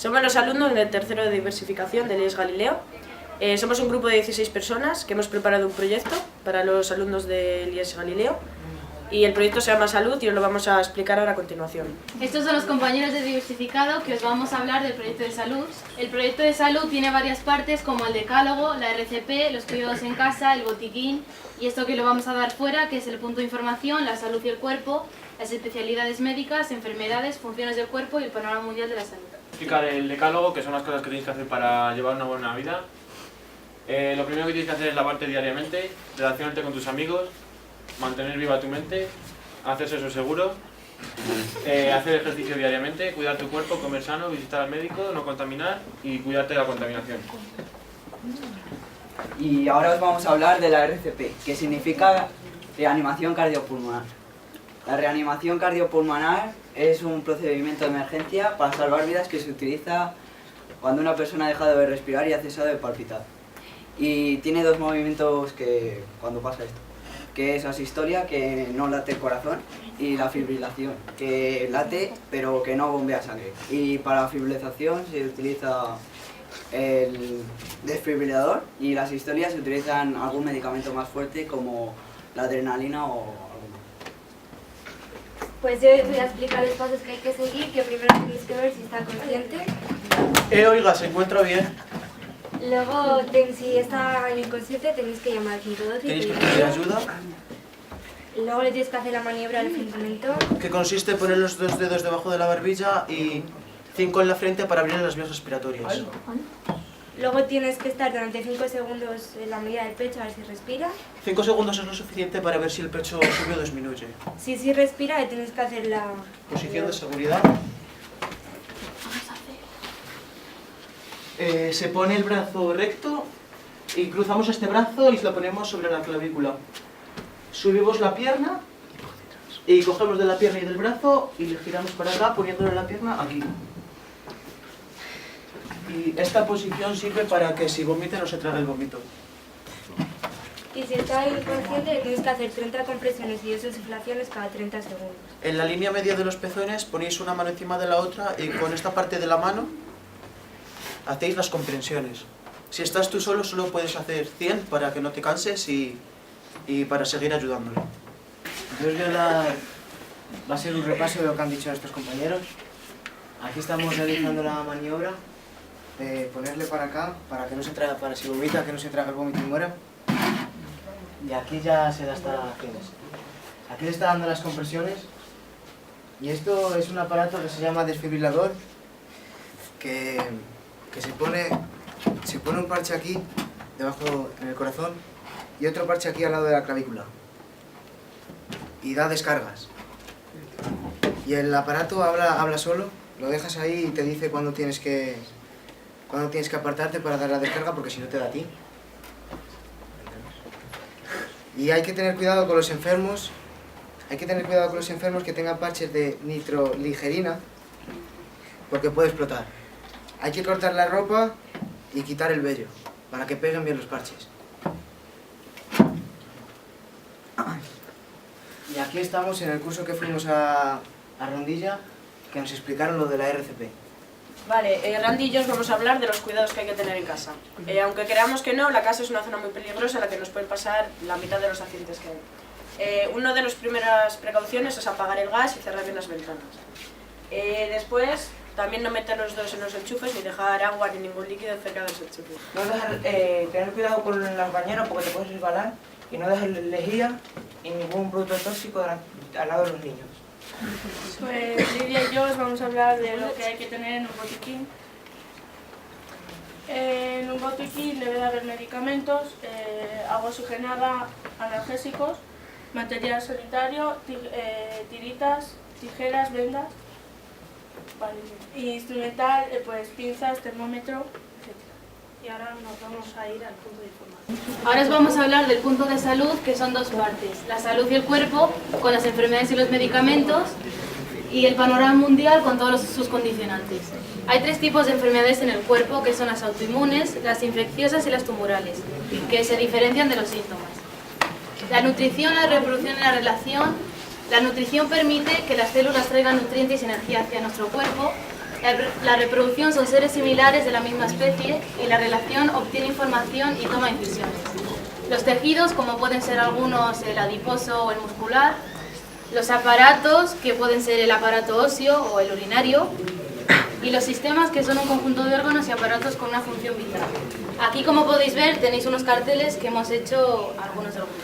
Somos los alumnos del tercero de diversificación del IES Galileo. Somos un grupo de 16 personas que hemos preparado un proyecto para los alumnos del IES Galileo. Y el proyecto se llama Salud y os lo vamos a explicar ahora a continuación. Estos son los compañeros de Diversificado que os vamos a hablar del proyecto de salud. El proyecto de salud tiene varias partes como el decálogo, la RCP, los cuidados en casa, el botiquín y esto que lo vamos a dar fuera, que es el punto de información, la salud y el cuerpo, las especialidades médicas, enfermedades, funciones del cuerpo y el panorama mundial de la salud. Explicar el decálogo, que son las cosas que tienes que hacer para llevar una buena vida. Lo primero que tienes que hacer es lavarte diariamente, relacionarte con tus amigos, mantener viva tu mente, hacer sexo seguro, hacer ejercicio diariamente, cuidar tu cuerpo, comer sano, visitar al médico, no contaminar y cuidarte de la contaminación. Y ahora os vamos a hablar de la RCP, que significa reanimación cardiopulmonar. La reanimación cardiopulmonar es un procedimiento de emergencia para salvar vidas que se utiliza cuando una persona ha dejado de respirar y ha cesado de palpitar. Y tiene dos movimientos cuando pasa esto, que es asistolia, que no late el corazón, y la fibrilación, que late pero que no bombea sangre. Y para la fibrilación se utiliza el desfibrilador y la asistolia se utilizan algún medicamento más fuerte como la adrenalina o algo más. Pues yo voy a explicar los pasos que hay que seguir, que primero tenéis que ver si está consciente. Oiga, ¿se encuentra bien? Luego, si está inconsciente, tenéis que llamar al 112 y ¿Tenéis que pedir pedir ayuda? Luego le tienes que hacer la maniobra del fundamento. Que consiste en poner los dos dedos debajo de la barbilla y 5 en la frente para abrir las vías respiratorias. Luego tienes que estar durante 5 segundos en la medida del pecho a ver si respira. 5 segundos es lo suficiente para ver si el pecho sube o disminuye. Si respira, le tienes que hacer la... Posición de seguridad. Se pone el brazo recto y cruzamos este brazo y lo ponemos sobre la clavícula. Subimos la pierna y cogemos de la pierna y del brazo y le giramos para acá poniéndole la pierna aquí. Y esta posición sirve para que si vomita no se trague el vómito. Y si está inconsciente, le tienes que hacer 30 compresiones y 8 insuflaciones cada 30 segundos. En la línea media de los pezones ponéis una mano encima de la otra y con esta parte de la mano hacéis las compresiones. Si estás tú solo puedes hacer 100 para que no te canses y para seguir ayudándole. Yo os voy a dar... Va a ser un repaso de lo que han dicho estos compañeros. Aquí estamos realizando la maniobra de ponerle para acá, para que no se traga, para si vomita, que no se traga el vómito y muera. Y aquí ya se da hasta fines. Aquí le está dando las compresiones. Y esto es un aparato que se llama desfibrilador, que se pone un parche aquí, debajo en el corazón, y otro parche aquí al lado de la clavícula. Y da descargas. Y el aparato habla solo, lo dejas ahí y te dice cuándo tienes que apartarte para dar la descarga, porque si no te da a ti. Y hay que tener cuidado con los enfermos. Que tengan parches de nitroligerina, porque puede explotar. Hay que cortar la ropa y quitar el vello, para que peguen bien los parches. Y aquí estamos en el curso que fuimos a Rondilla, que nos explicaron lo de la RCP. Vale, Randy y yo os vamos a hablar de los cuidados que hay que tener en casa. Aunque creamos que no, la casa es una zona muy peligrosa en la que nos pueden pasar la mitad de los accidentes que hay. Una de las primeras precauciones es apagar el gas y cerrar bien las ventanas. Después, también no meter los dedos en los enchufes ni dejar agua ni ningún líquido cerca de los enchufes. No tener cuidado con las bañeras porque te puedes resbalar y no dejar lejía y ningún producto tóxico al lado de los niños. Pues Lidia y yo os vamos a hablar de lo que hay que tener en un botiquín. En un botiquín debe de haber medicamentos, agua oxigenada, analgésicos, material sanitario, tiritas, tijeras, vendas, vale. Y instrumental, pues pinzas, termómetro, etc. Y ahora nos vamos a ir al punto de información. Ahora os vamos a hablar del punto de salud, que son dos partes. La salud y el cuerpo, con las enfermedades y los medicamentos, y el panorama mundial con todos sus condicionantes. Hay 3 tipos de enfermedades en el cuerpo, que son las autoinmunes, las infecciosas y las tumorales, que se diferencian de los síntomas. La nutrición, la reproducción y la relación. La nutrición permite que las células traigan nutrientes y energía hacia nuestro cuerpo La reproducción son seres similares de la misma especie y la relación obtiene información y toma decisiones. Los tejidos, como pueden ser algunos el adiposo o el muscular, los aparatos, que pueden ser el aparato óseo o el urinario, y los sistemas, que son un conjunto de órganos y aparatos con una función vital. Aquí, como podéis ver, tenéis unos carteles que hemos hecho algunos del grupo.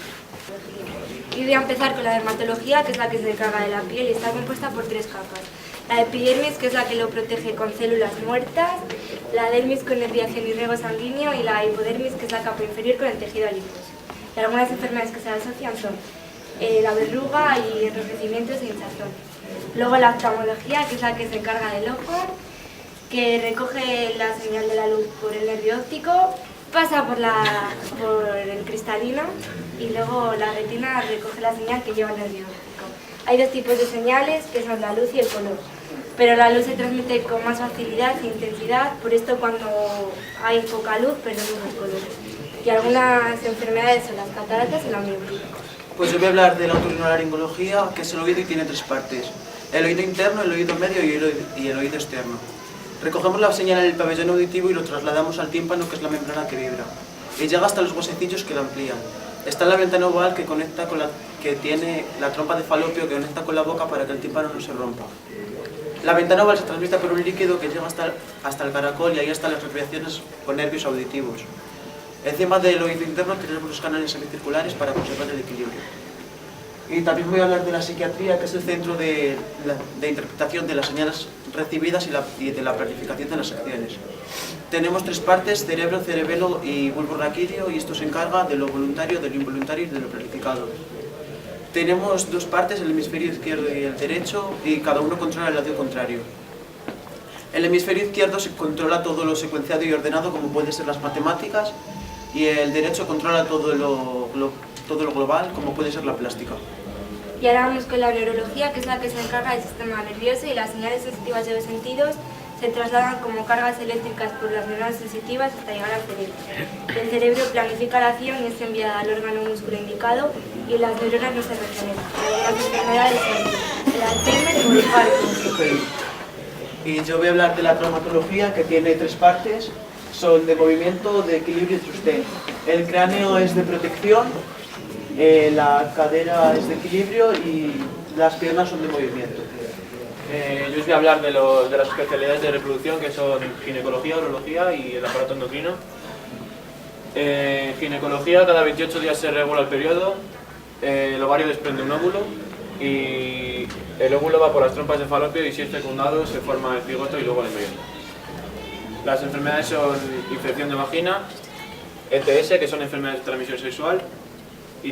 Y voy a empezar con la dermatología, que es la que se encarga de la piel y está compuesta por 3 capas. La epidermis, que es la que lo protege con células muertas, la dermis con desviación y riego sanguíneo y la hipodermis, que es la capa inferior con el tejido adiposo. Y algunas enfermedades que se asocian son la verruga y enrojecimientos e hinchazón. Luego la oftalmología, que es la que se encarga del ojo, que recoge la señal de la luz por el nervio óptico, pasa por el cristalino y luego la retina recoge la señal que lleva el nervio óptico. Hay 2 tipos de señales, que son la luz y el color, pero la luz se transmite con más facilidad e intensidad, por esto cuando hay poca luz perdemos los colores. Y algunas enfermedades son las cataratas y la miopía. Pues yo voy a hablar de la otorrinolaringología, que es el oído y tiene 3 partes. El oído interno, el oído medio y el oído externo. Recogemos la señal en el pabellón auditivo y lo trasladamos al tímpano, que es la membrana que vibra, y llega hasta los huesecillos que la amplían. Está la ventana oval que tiene la trompa de falopio que conecta con la boca para que el tímpano no se rompa. La ventana oval se transmite por un líquido que llega hasta el caracol y ahí están las respiraciones con nervios auditivos. Encima del oído interno tenemos los canales semicirculares para conservar el equilibrio. Y también voy a hablar de la psiquiatría, que es el centro de interpretación de las señales recibidas y de la planificación de las acciones. Tenemos 3 partes, cerebro, cerebelo y bulbo raquídeo, y esto se encarga de lo voluntario, de lo involuntario y de lo planificado. Tenemos 2 partes, el hemisferio izquierdo y el derecho, y cada uno controla el lado contrario. El hemisferio izquierdo se controla todo lo secuenciado y ordenado, como pueden ser las matemáticas, y el derecho controla todo lo global, como puede ser la plástica. Y ahora vamos con la neurología, que es la que se encarga del sistema nervioso, y las señales sensitivas de los sentidos se trasladan como cargas eléctricas por las neuronas sensitivas hasta llegar al cerebro. El cerebro planifica la acción y es enviada al órgano músculo indicado, y las neuronas no se regeneran. Las enfermedades son el Alzheimer o el Parkinson. Y yo voy a hablar de la traumatología, que tiene 3 partes, son de movimiento, de equilibrio y sostén. El cráneo es de protección, la cadera es de equilibrio y las piernas son de movimiento. Yo os voy a hablar de las especialidades de reproducción, que son ginecología, urología y el aparato endocrino. En ginecología, cada 28 días se regula el periodo, el ovario desprende un óvulo y el óvulo va por las trompas de falopio y, si es fecundado, se forma el cigoto y luego el embrión. Las enfermedades son infección de vagina, ETS, que son enfermedades de transmisión sexual, y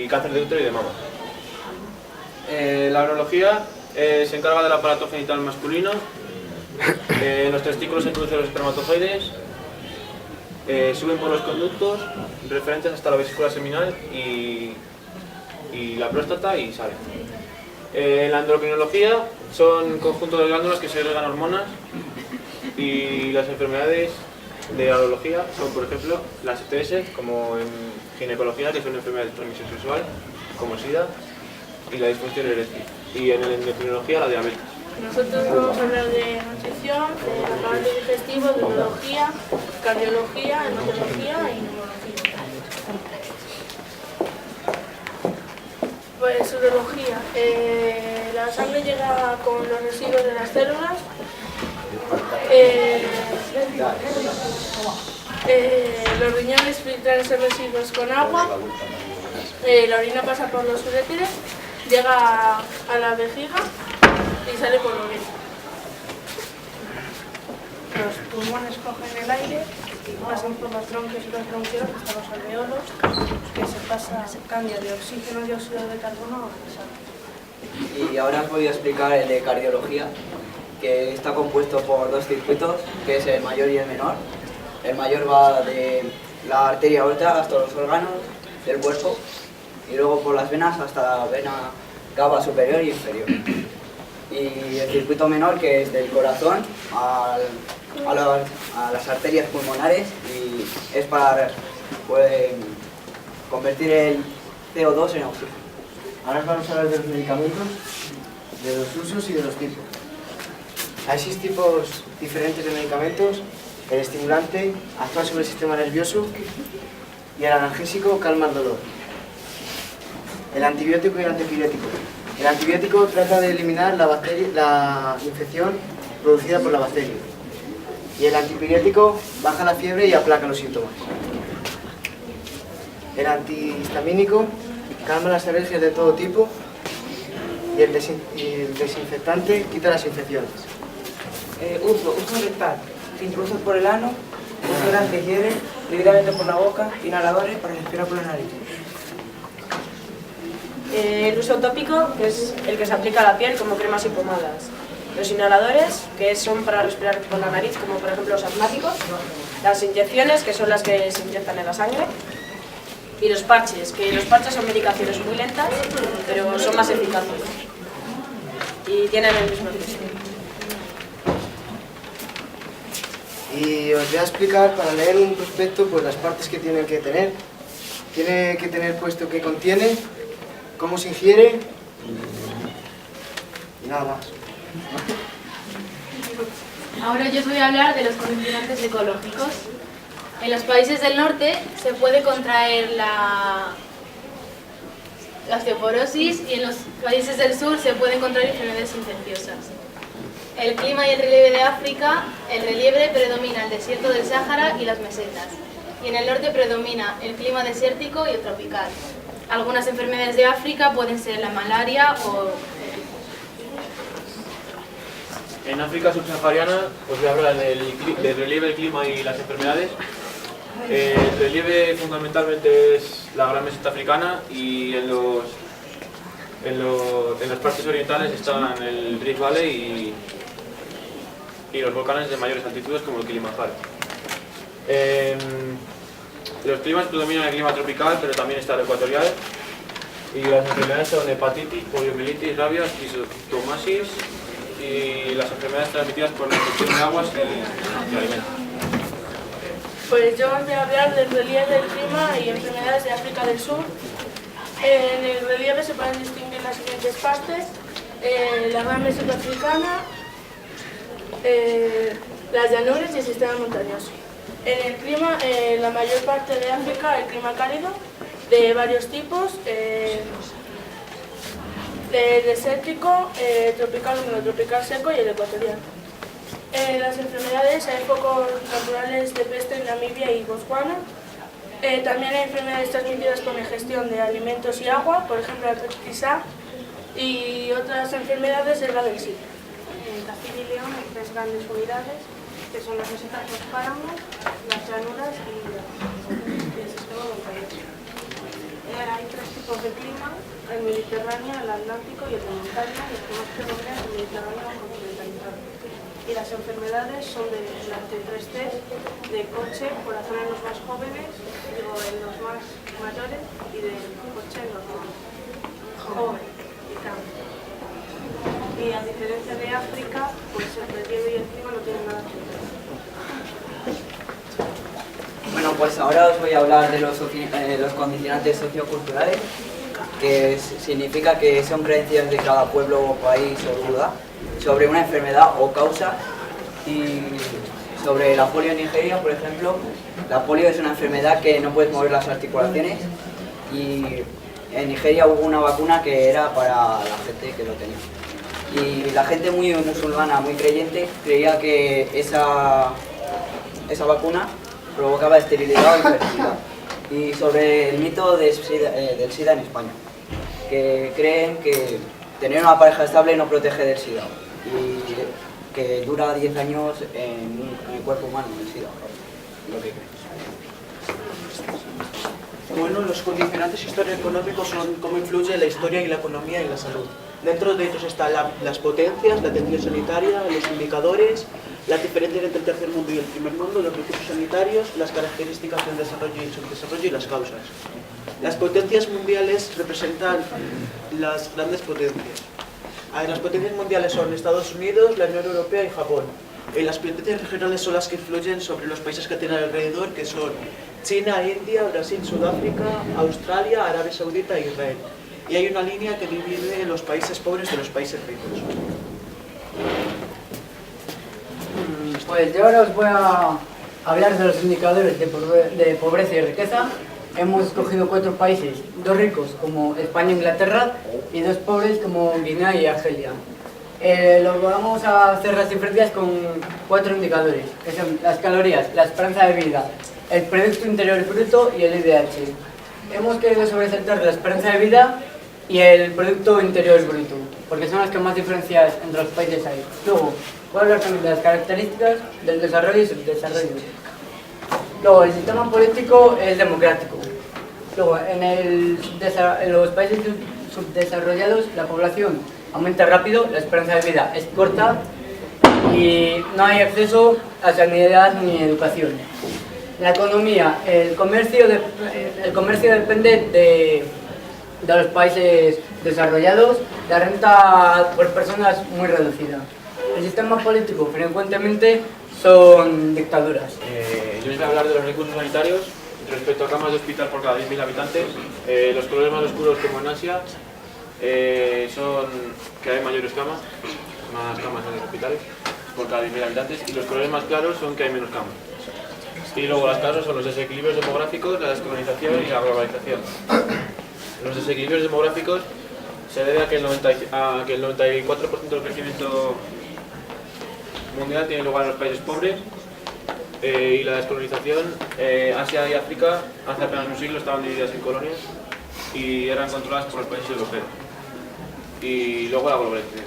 cáncer de útero y de mama. La urología se encarga del aparato genital masculino. En los testículos se producen los espermatozoides, suben por los conductos referentes hasta la vesícula seminal y la próstata y salen. La endocrinología son conjuntos de glándulas que segregan hormonas, y las enfermedades de la urología son, por ejemplo, las ETS, como en ginecología, que son enfermedades de transmisión sexual, como SIDA, y la disfunción eréctil. Y en la endocrinología, la diabetes. Nosotros vamos a hablar de nutrición, de aparato digestivo, de urología, cardiología, hematología y neurología. Pues urología. La sangre llega con los residuos de las células. Los riñones filtran esos residuos con agua. La orina pasa por los uréteres, llega a la vejiga y sale por la orina. Los pulmones cogen el aire, pasan por los tronquios y los bronquiolos hasta los alveolos, que se pasa cambio de oxígeno y dióxido de carbono a la sangre. Y ahora os voy a explicar el de cardiología, que está compuesto por 2 circuitos, que es el mayor y el menor. El mayor va de la arteria aorta hasta los órganos del cuerpo, y luego por las venas hasta la vena cava superior y inferior. Y el circuito menor, que es del corazón a las arterias pulmonares, y es para convertir el CO2 en oxígeno. Ahora vamos a hablar de los medicamentos, de los usos y de los tipos. Hay 6 tipos diferentes de medicamentos. El estimulante actúa sobre el sistema nervioso y el analgésico calma el dolor. El antibiótico y el antipirético. El antibiótico trata de eliminar la infección producida por la bacteria. Y el antipirético baja la fiebre y aplaca los síntomas. El antihistamínico calma las alergias de todo tipo y el desinfectante quita las infecciones. Uso rectal. Se introduce por el ano, uso que hiere directamente por la boca, inhaladores para respirar por la nariz. El uso tópico, que es el que se aplica a la piel como cremas y pomadas. Los inhaladores, que son para respirar por la nariz, como por ejemplo los asmáticos. Las inyecciones, que son las que se inyectan en la sangre. Y los parches, que los parches son medicaciones muy lentas, pero son más eficaces. Y tienen el mismo efecto. Y os voy a explicar, para leer un prospecto, pues las partes que tiene que tener. Tiene que tener puesto qué contiene, cómo se ingiere y nada más. Ahora yo os voy a hablar de los condicionantes ecológicos. En los países del norte se puede contraer la osteoporosis y en los países del sur se pueden contraer enfermedades infecciosas. El clima y el relieve de África, el relieve predomina el desierto del Sáhara y las mesetas. Y en el norte predomina el clima desértico y el tropical. Algunas enfermedades de África pueden ser la malaria o... En África subsahariana os voy a hablar del relieve, el clima y las enfermedades. El relieve fundamentalmente es la gran meseta africana y en las partes orientales están el Rift Valley y los volcanes de mayores altitudes como el Kilimanjaro. Los climas predominan el clima tropical, pero también está el ecuatorial. Y las enfermedades son hepatitis, poliomielitis, rabia, esquistosomiasis y las enfermedades transmitidas por la infección de aguas y alimentos. Pues yo os voy a hablar del relieve, el clima y enfermedades de África del Sur. En el relieve se pueden distinguir las siguientes partes: la gran meseta africana, las llanuras y el sistema montañoso. En el clima, la mayor parte de África, el clima cálido, de varios tipos, desértico, tropical, tropical seco y el ecuatorial. En las enfermedades hay focos naturales de peste en Namibia y Botswana. También hay enfermedades transmitidas por ingestión de alimentos y agua, por ejemplo la hepatitis A, y otras enfermedades es la del SIDA. En Castilla y León hay 3 grandes unidades, que son las mesetas, los páramos, las llanuras y el sistema montañoso. Hay 3 tipos de clima: el mediterráneo, el atlántico y el de montaña, y el que más predomina es el mediterráneo continentalizado. Y las enfermedades son de las de 3 Cs, de coche, corazón en los más jóvenes, digo en los más mayores, y de coche en los más jóvenes y cáncer. Y a diferencia de África, pues el relieve y el clima no tienen nada que ver. Bueno, pues ahora os voy a hablar de los condicionantes socioculturales, que significa que son creencias de cada pueblo, país o ciudad sobre una enfermedad o causa. Y sobre la polio en Nigeria, por ejemplo, la polio es una enfermedad que no puedes mover las articulaciones, y en Nigeria hubo una vacuna que era para la gente que lo tenía. Y la gente muy musulmana, muy creyente, creía que esa vacuna provocaba esterilidad o infertilidad. Y sobre el mito del SIDA en España, que creen que tener una pareja estable no protege del SIDA y que dura 10 años en el cuerpo humano el SIDA, lo que creen. Bueno, los condicionantes histórico-económicos son cómo influye la historia y la economía y la salud. Dentro de ellos están las potencias, la atención sanitaria, los indicadores, las diferencias entre el tercer mundo y el primer mundo, los recursos sanitarios, las características del desarrollo y subdesarrollo y las causas. Las potencias mundiales representan las grandes potencias. Las potencias mundiales son Estados Unidos, la Unión Europea y Japón. Las potencias regionales son las que influyen sobre los países que tienen alrededor, que son China, India, Brasil, Sudáfrica, Australia, Arabia Saudita e Israel. Y hay una línea que divide los países pobres de los países ricos. Pues yo ahora os voy a hablar de los indicadores de pobreza y riqueza. Hemos escogido 4 países, 2 ricos como España e Inglaterra y 2 pobres como Guinea y Argelia. Vamos a hacer las diferencias con 4 indicadores, que son las calorías, la esperanza de vida, el Producto Interior Bruto y el IDH. Hemos querido sobresaltar la esperanza de vida y el Producto Interior Bruto, porque son las que más diferencias entre los países hay. Luego, voy a hablar también de las características del desarrollo y subdesarrollo. Luego, el sistema político es democrático. Luego, en los países subdesarrollados, la población aumenta rápido, la esperanza de vida es corta y no hay acceso a sanidad ni educación. La economía, el comercio depende de los países desarrollados, la renta por persona es muy reducida. El sistema político frecuentemente son dictaduras. Yo les voy a hablar de los recursos sanitarios respecto a camas de hospital por cada 10.000 habitantes. Los colores más oscuros, como en Asia, son que hay mayores camas, más camas en los hospitales por cada 10.000 habitantes, y los colores más claros son que hay menos camas. Y luego las causas son los desequilibrios demográficos, la descolonización y la globalización. Los desequilibrios demográficos se debe a que el 94% del crecimiento mundial tiene lugar en los países pobres, y la descolonización, Asia y África hace apenas un siglo estaban divididas en colonias y eran controladas por los países europeos. Y luego la globalización.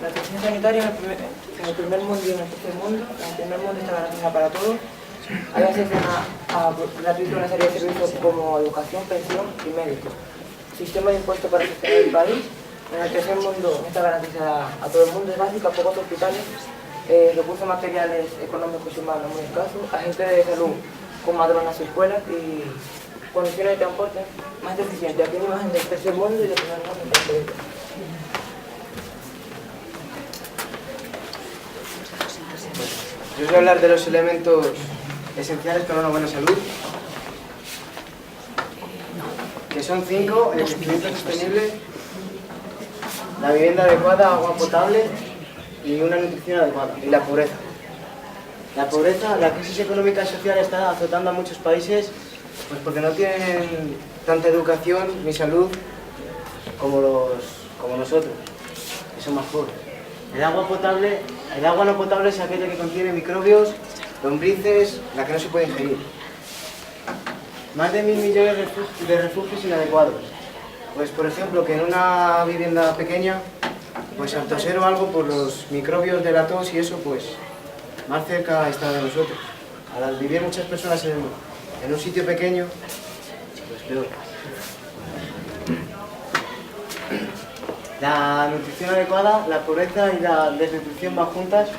La atención sanitaria en el primer mundo y en el tercer mundo. En el primer mundo está garantizada para todos. Hay acceso gratuito a una serie de servicios como educación, pensión y médico. Sistema de impuestos para sostener el país. En el tercer mundo está garantizada a todo el mundo, es básica, pocos hospitales, recursos materiales, económicos y humanos muy escasos, agentes de salud con madronas y escuelas y condiciones de transporte más deficientes. Aquí hay una imagen del tercer mundo y del primer mundo en concreto. Yo os voy a hablar de los elementos esenciales para una buena salud, que son 5: el crecimiento sostenible, la vivienda adecuada, agua potable y una nutrición adecuada, y la pobreza. La pobreza, la crisis económica y social está azotando a muchos países pues porque no tienen tanta educación ni salud como nosotros, que son más pobres. El agua no potable es aquella que contiene microbios, lombrices, la que no se puede ingerir. Más de 1.000 millones de refugios inadecuados. Pues por ejemplo que en una vivienda pequeña, pues al toser o algo por los microbios de la tos y eso, pues más cerca está de nosotros. Al vivir muchas personas en un sitio pequeño, pues peor. La nutrición adecuada, la pobreza y la desnutrición van juntas,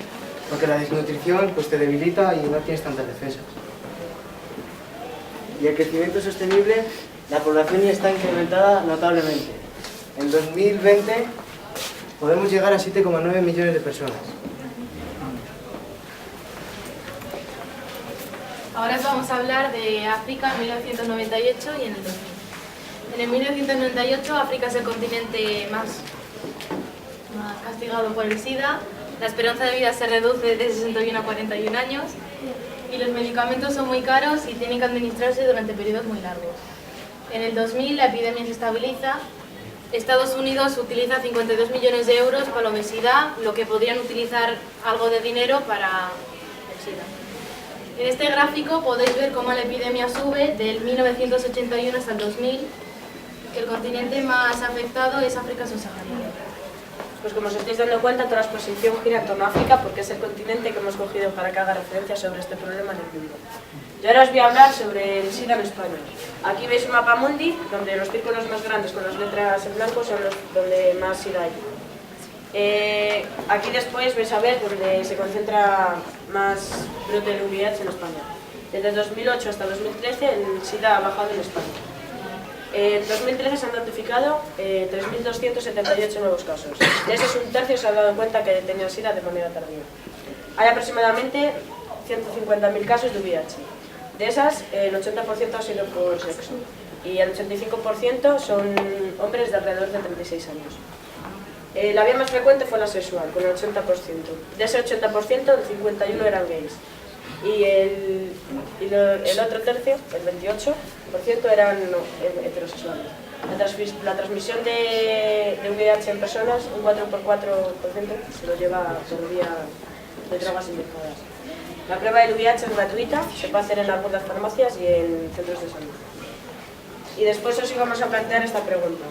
porque la desnutrición pues te debilita y no tienes tantas defensas. Y el crecimiento sostenible, la población ya está incrementada notablemente. En 2020 podemos llegar a 7,9 millones de personas. Ahora vamos a hablar de África en 1998 y en el 2000. En el 1998 África es el continente más castigado por el SIDA, la esperanza de vida se reduce de 61 a 41 años y los medicamentos son muy caros y tienen que administrarse durante periodos muy largos. En el 2000 la epidemia se estabiliza. Estados Unidos utiliza 52 millones de euros para la obesidad, lo que podrían utilizar algo de dinero para el SIDA. En este gráfico podéis ver cómo la epidemia sube del 1981 hasta el 2000. El continente más afectado es África subsahariana. Pues como os estáis dando cuenta, toda la exposición gira en torno a África porque es el continente que hemos cogido para que haga referencia sobre este problema en el mundo. Yo ahora os voy a hablar sobre el SIDA en España. Aquí veis un mapa mundi, donde los círculos más grandes con las letras en blanco son los donde más SIDA hay. Aquí después vais a ver donde se concentra más brote del VIH en España. Desde 2008 hasta 2013 el SIDA ha bajado en España. En 2013 se han notificado 3.278 nuevos casos. De esos, un tercio se ha dado cuenta que tenía SIDA de manera tardía. Hay aproximadamente 150.000 casos de VIH. De esas, el 80% ha sido por sexo y el 85% son hombres de alrededor de 36 años. La vía más frecuente fue la sexual, con el 80%. De ese 80%, el 51% eran gays. Y el otro tercio, el 28%, eran heterosexuales. La transmisión de VIH en personas, un 4 por 4% se lo lleva por vía de drogas inyectadas. La prueba del VIH es gratuita, se puede hacer en algunas farmacias y en centros de salud. Y después os íbamos a plantear esta pregunta.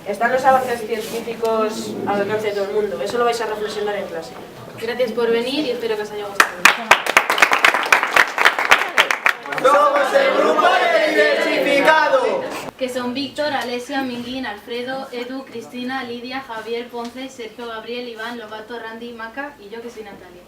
¿Están los avances científicos al alcance de todo el mundo? Eso lo vais a reflexionar en clase. Gracias por venir y espero que os haya gustado. ¡Somos el grupo de diversificado! Que son Víctor, Alesia, Minguín, Alfredo, Edu, Cristina, Lidia, Javier, Ponce, Sergio, Gabriel, Iván, Lobato, Randy, Maca y yo que soy Natalia.